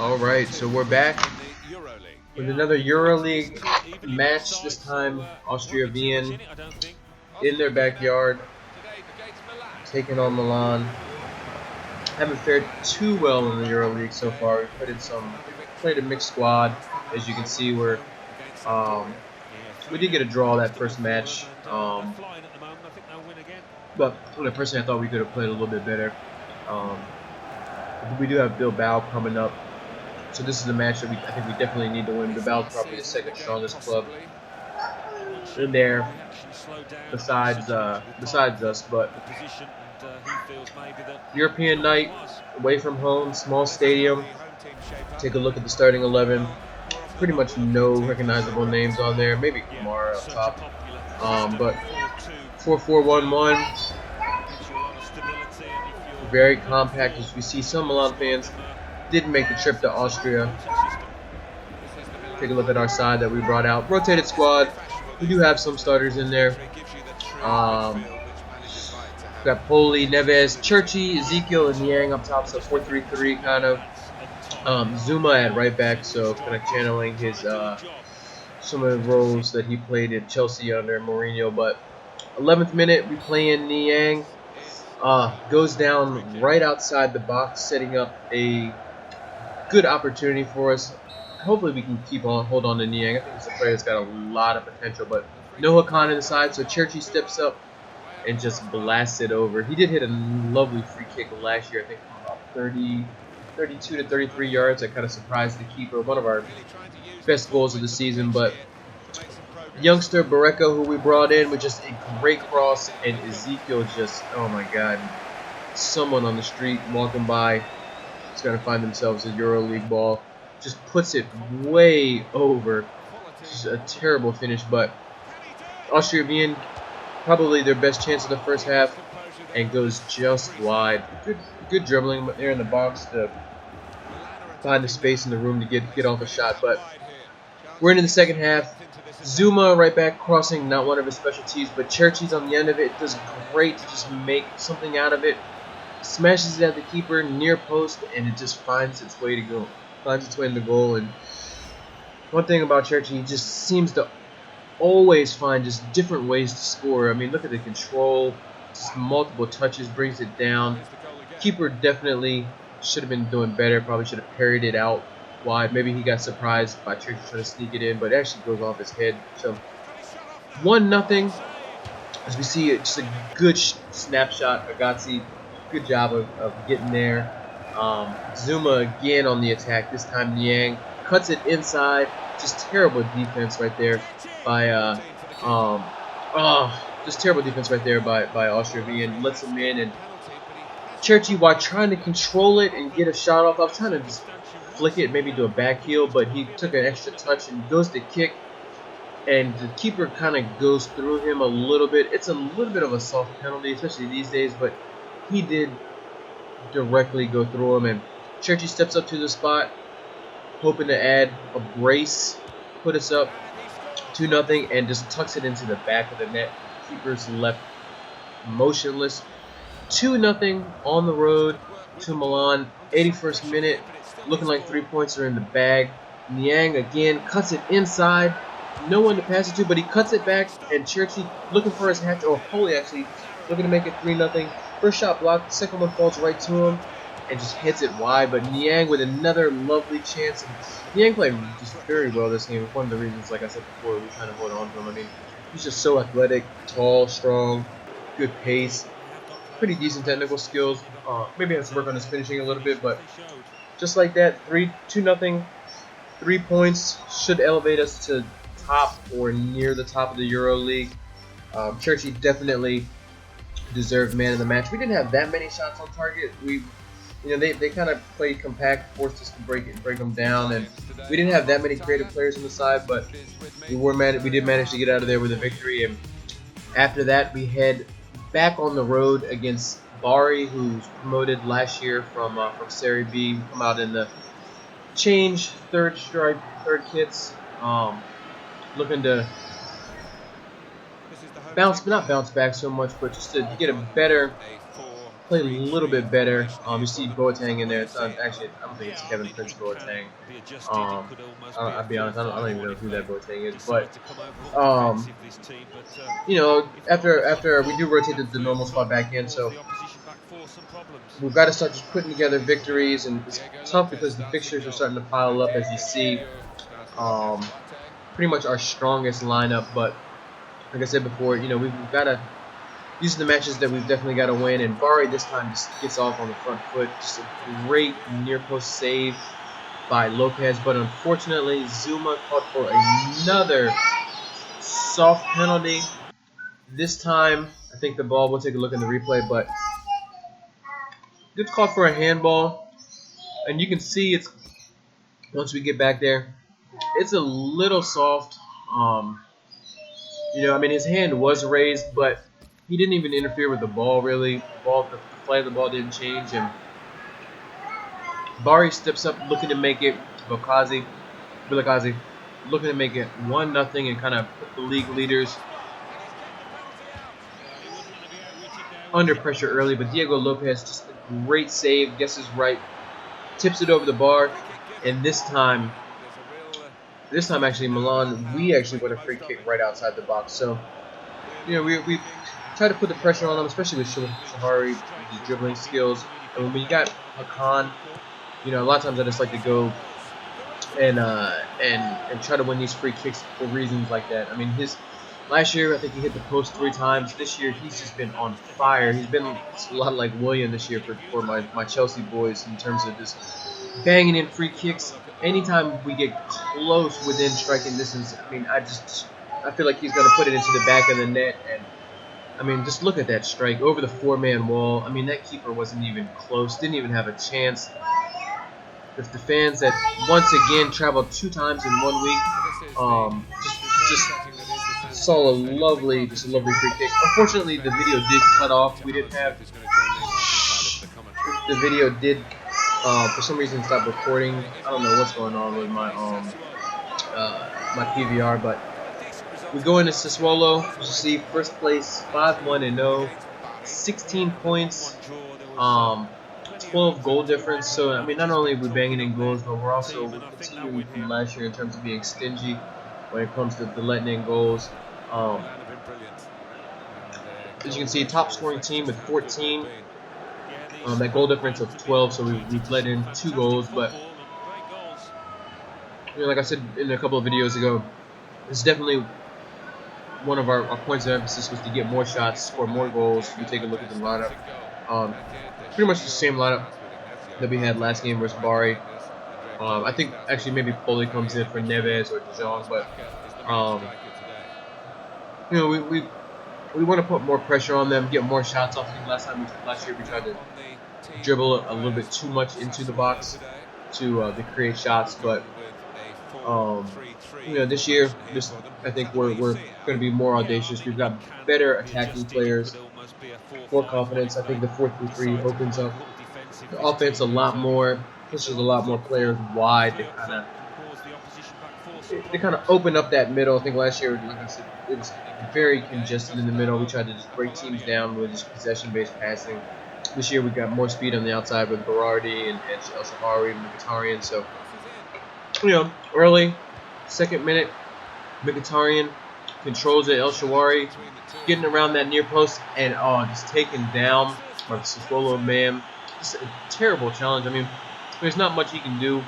Alright, so we're back with another EuroLeague match, this time Austria Vien in their backyard, taking on Milan. Haven't fared too well in the EuroLeague so far. Played a mixed squad. As you can see, we did get a draw that first match, but personally I thought we could have played a little bit better. We do have Bilbao coming up. So this is a match that I think we definitely need to win. Bilbao's probably the second strongest club in there, besides us. But European night, away from home, small stadium. Take a look at the starting 11. Pretty much no recognizable names on there. Maybe Kamara up top. But 4-4-1-1. Very compact, as we see some Milan fans didn't make the trip to Austria. Take a look at our side that we brought out. Rotated squad. We do have some starters in there. Got Poli, Neves, Churchy, Ezekiel, and Niang up top. So 4-3-3 kind of. Zuma at right back. So kind of channeling his some of the roles that he played at Chelsea under Mourinho. But 11th minute, we play in Niang. Goes down right outside the box, setting up a good opportunity for us. Hopefully we can hold on to Niang. I think he's a player that's got a lot of potential, but no Hakan inside, so Churchy steps up and just blasts it over. He did hit a lovely free kick last year, I think from about 32 to 33 yards. That kind of surprised the keeper. One of our best goals of the season, but youngster Barreca, who we brought in, with just a great cross, and Ezekiel just, oh my God, someone on the street walking by is going to find themselves a EuroLeague ball. Just puts it way over. Just a terrible finish, but Austria Vien, probably their best chance of the first half, and goes just wide. Good dribbling there in the box to find the space in the room to get off a shot, but we're into the second half. Zuma right back crossing, not one of his specialties, but Churchy's on the end of it. Does great to just make something out of it. Smashes it at the keeper near post, and it just finds its way in the goal. And one thing about Churchy, he just seems to always find just different ways to score. I mean, look at the control, just multiple touches, brings it down. Keeper definitely should have been doing better. Probably should have parried it out wide. Maybe he got surprised by Churchy trying to sneak it in, but it actually goes off his head. So 1-0. As we see, just a good snapshot. Agazzi, good job of getting there. Zuma again on the attack. This time Niang cuts it inside. Just terrible defense right there by by Austria Vien. Lets him in, and Churchy, while trying to control it and get a shot off, I was trying to just flick it, maybe do a back heel, but he took an extra touch and goes to kick, and the keeper kind of goes through him a little bit. It's a little bit of a soft penalty, especially these days, but he did directly go through him, and Churchy steps up to the spot, hoping to add a brace, put us up 2-0, and just tucks it into the back of the net. Keeper's left motionless. 2-0 on the road to Milan. 81st minute, looking like 3 points are in the bag. Niang again cuts it inside. No one to pass it to, but he cuts it back, and Churchy looking for his hat, or Poli actually looking to make it 3-0. First shot blocked, second one falls right to him and just hits it wide. But Niang with another lovely chance. And Niang played just very well this game. One of the reasons, like I said before, we're trying to hold on to him. I mean, he's just so athletic, tall, strong, good pace, pretty decent technical skills. Maybe has to work on his finishing a little bit, but just like that, 2-0, 3 points should elevate us to top or near the top of the EuroLeague. Churchy definitely deserved man of the match. We didn't have that many shots on target. They kind of played compact, forced us to break them down, and we didn't have that many creative players on the side, but we did manage to get out of there with a victory. And after that, we head back on the road against Bari, who's promoted last year from Serie B. We come out in the change third kits, looking to not bounce back so much, but just to get a better play a little bit better. You see Boateng in there. It's not, actually, I don't think it's Kevin Prince Boateng. I'll be honest, I don't even know who that Boateng is. But you know, after we do rotate the normal spot back in, so we've got to start just putting together victories, and it's tough because the fixtures are starting to pile up, as you see. Pretty much our strongest lineup, but like I said before, you know, we've got to these are the matches that we've definitely got to win, and Bari this time just gets off on the front foot. Just a great near post save by Lopez, but unfortunately Zuma called for another soft penalty. This time, I think the ball, we'll take a look in the replay, but good call for a handball, and you can see it's, once we get back there, it's a little soft. You know, I mean, his hand was raised, but he didn't even interfere with the ball, really. The flight of the ball didn't change, and Bari steps up looking to make it, Vilakazi looking to make it 1-0 and kind of put the league leaders under pressure early, but Diego Lopez, just a great save, guesses right, tips it over the bar, and this time actually Milan, we actually won a free kick right outside the box. So, you know, we try to put the pressure on them, especially with Shahari, his dribbling skills. And when we got Hakan, you know, a lot of times I just like to go and try to win these free kicks for reasons like that. I mean, last year I think he hit the post 3 times. This year he's just been on fire. He's been a lot like Willian this year for my Chelsea boys in terms of just banging in free kicks. Anytime we get close within striking distance, I mean, I feel like he's going to put it into the back of the net. And I mean, just look at that strike over the 4-man wall. I mean, that keeper wasn't even close, didn't even have a chance. If the fans that once again traveled 2 times in 1 week, just saw a lovely free kick. Unfortunately, the video did cut off. We didn't have the video did. For some reason stop recording. I don't know what's going on with my my PVR, but we go into Sassuolo. You see first place, 5-1-0, 16 points, 12 goal difference. So I mean, not only are we banging in goals, but we're continuing from last year in terms of being stingy when it comes to letting in goals. As you can see, top scoring team with 14. That goal difference of 12, so we've let in 2 goals, but you know, like I said in a couple of videos ago, it's definitely one of our points of emphasis was to get more shots, score more goals. You take a look at the lineup, pretty much the same lineup that we had last game versus Bari. I think actually maybe Poli comes in for Neves or De Jong, but you know, we want to put more pressure on them, get more shots off. I think last year we tried to dribble a little bit too much into the box to create shots, but you know, this year, I think we're going to be more audacious. We've got better attacking players, more confidence. I think the 4-3-3 opens up the offense a lot more, pushes a lot more players wide. They kind of open up that middle. I think last year, like I said, it was very congested in the middle. We tried to just break teams down with just possession-based passing. This year we got more speed on the outside with Berardi and El Shahari and Mkhitaryan. So, you know, early, 2nd minute, Mkhitaryan controls it. El Shahari getting around that near post and just taken down by the Sassuolo man. Just a terrible challenge. I mean, there's not much he can do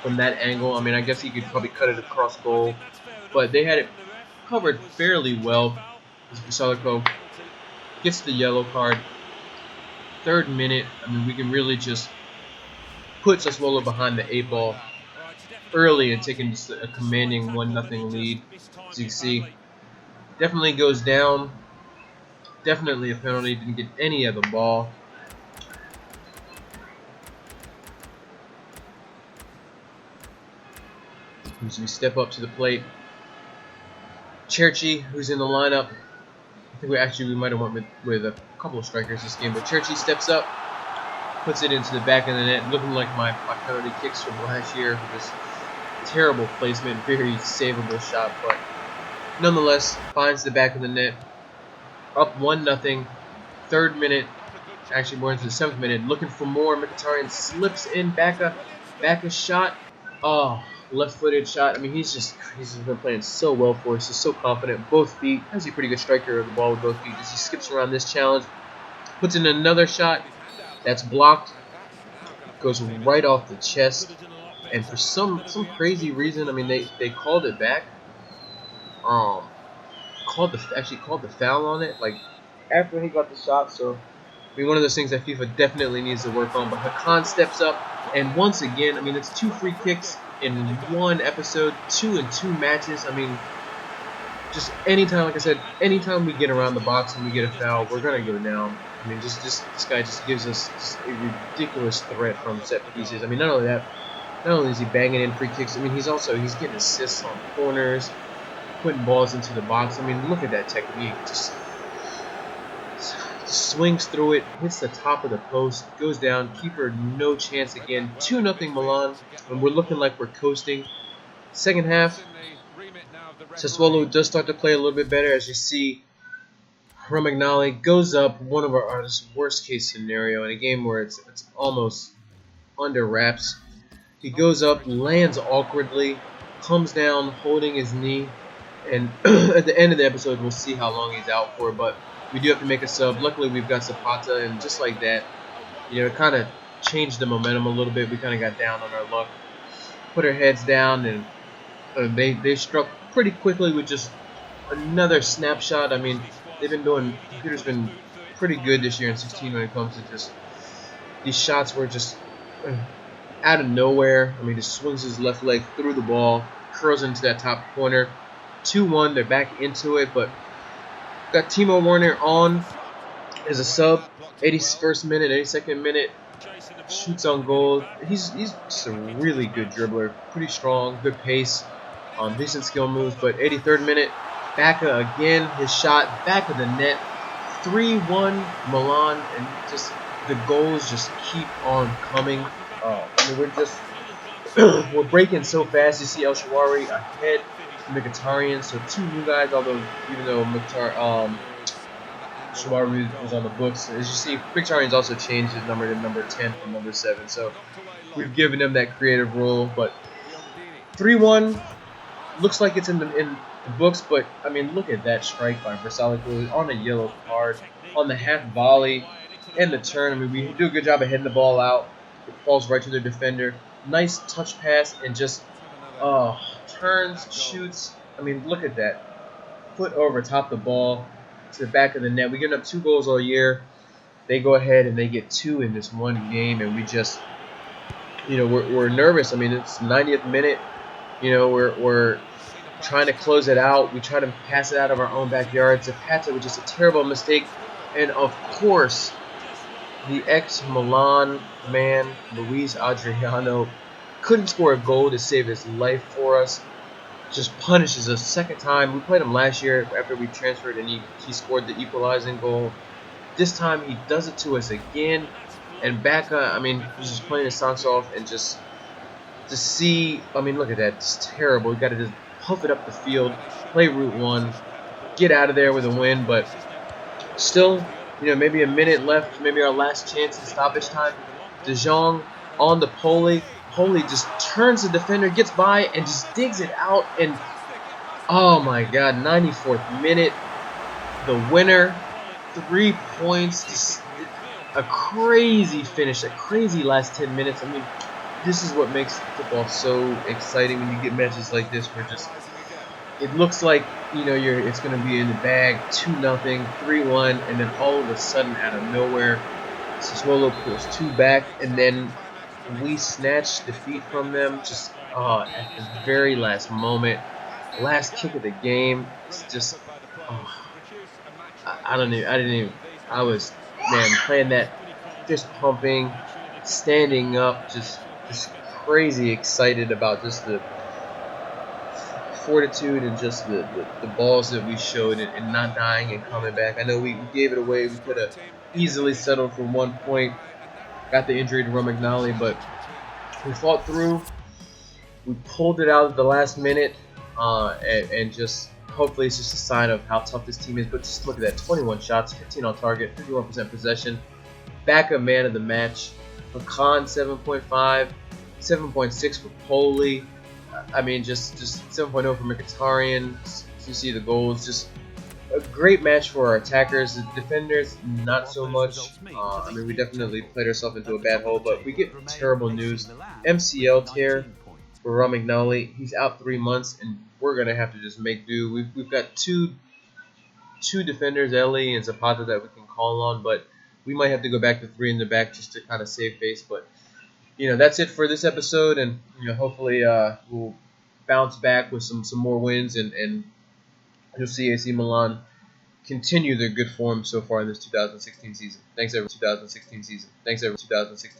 from that angle. I mean, I guess he could probably cut it across goal, but they had it covered fairly well. Salico gets the yellow card. 3rd minute, I mean, we can really just put Sassuolo behind the 8 ball early and taking just a commanding 1-0 lead. As you can see, definitely goes down. Definitely a penalty. Didn't get any of the ball. As we step up to the plate, Cherchi, who's in the lineup. I think we might have went with a couple of strikers this game, but Cherchi steps up, puts it into the back of the net, looking like my penalty kicks from last year. Just terrible placement, very savable shot, but nonetheless finds the back of the net. Up 1-0, 3rd minute. actually more into the 7th minute, looking for more. Mkhitaryan slips in, back a shot. Oh, left-footed shot. I mean, he's just been playing so well for us. He's so confident, both feet. He's a pretty good striker of the ball with both feet. As he skips around this challenge, puts in another shot that's blocked, goes right off the chest, and for some crazy reason, I mean, they called it back. Actually called the foul on it, like after he got the shot. So I mean, one of those things that FIFA definitely needs to work on. But Hakan steps up, and once again, I mean, it's 2 free kicks in 1 episode, 2 in 2 matches. I mean, just anytime, like I said, anytime we get around the box and we get a foul, we're gonna go down. I mean, just this guy just gives us just a ridiculous threat from set pieces. I mean, not only that, not only is he banging in free kicks, I mean, he's getting assists on corners, putting balls into the box. I mean, look at that technique. Just swings through it, hits the top of the post, goes down. Keeper, no chance again. 2-0 Milan, and we're looking like we're coasting. Second half, Sassuolo does start to play a little bit better. As you see, Romagnoli goes up, one of our worst case scenario in a game where it's almost under wraps. He goes up, lands awkwardly, comes down holding his knee, and at the end of the episode we'll see how long he's out for, but we do have to make a sub. Luckily we've got Zapata, and just like that, you know, it kind of changed the momentum a little bit. We kind of got down on our luck, put our heads down, and they struck pretty quickly with just another snapshot. I mean, computer's been pretty good this year in 16 when it comes to just these shots were just out of nowhere. I mean, he swings his left leg through the ball, curls into that top corner. 2-1, they're back into it, but got Timo Werner on as a sub. 81st minute, 82nd minute, shoots on goal. He's just a really good dribbler, pretty strong, good pace, decent skill moves. But 83rd minute, Bacca again, his shot, back of the net, 3-1 Milan, and just the goals just keep on coming. I mean, we're breaking so fast. You see El Shaarawy ahead, Mkhitaryan, so 2 new guys. Although even though Shaarawy was on the books, as you see, Mkhitaryan's also changed his number to number 10 from number 7. So we've given him that creative role. But 3-1 looks like it's in the books. But I mean, look at that strike by Versalico on a yellow card on the half volley and the turn. I mean, we do a good job of hitting the ball out. It falls right to the defender. Nice touch pass and just turns, shoots. I mean, look at that. Foot over top the ball to the back of the net. We give up 2 goals all year. They go ahead and they get 2 in this one game, and we just, you know, we're nervous. I mean, it's 90th minute. You know, we're trying to close it out. We try to pass it out of our own backyard. Zapata was just a terrible mistake, and of course, the ex-Milan man, Luis Adriano, couldn't score a goal to save his life for us. Just punishes us second time. We played him last year after we transferred, and he scored the equalizing goal. This time he does it to us again. And Bacca, I mean, he's just playing his socks off, and just to see, I mean, look at that. It's terrible. You got to just puff it up the field, play Route 1, get out of there with a win, but still, you know, maybe a minute left, maybe our last chance in stoppage time. De Jong on the Poli. Poli just turns the defender, gets by, and just digs it out. And, oh my God, 94th minute. The winner, 3 points. Just a crazy finish, a crazy last 10 minutes. I mean, this is what makes football so exciting when you get matches like this where just it looks like, you know, it's going to be in the bag, 2-0, 3-1, and then all of a sudden, out of nowhere, Sassuolo pulls 2 back, and then we snatch defeat from them just at the very last moment. Last kick of the game. It's just, I was, man, playing that, fist pumping, standing up, just crazy excited about just the fortitude and just the balls that we showed and not dying and coming back. I know we gave it away. We could have easily settled for 1 point. Got the injury to Romagnoli, but we fought through. We pulled it out at the last minute, and just hopefully it's just a sign of how tough this team is. But just look at that, 21 shots, 15 on target, 51% possession. Backup man of the match for Khan, 7.5, 7.6 for Poli. I mean, just 7.0 for Mkhitaryan. You see the goals. Just a great match for our attackers. The defenders, not so much. I mean, we definitely played ourselves into a bad hole, but we get terrible news. MCL tear for Romagnoli. He's out 3 months, and we're gonna have to just make do. We've got two defenders, Ellie and Zapata, that we can call on, but we might have to go back to 3 in the back just to kind of save face. But that's it for this episode, and hopefully we'll bounce back with some more wins, and you'll see AC Milan continue their good form so far in this 2016 season. Thanks, everyone. 2016 season. Thanks, everyone. 2016.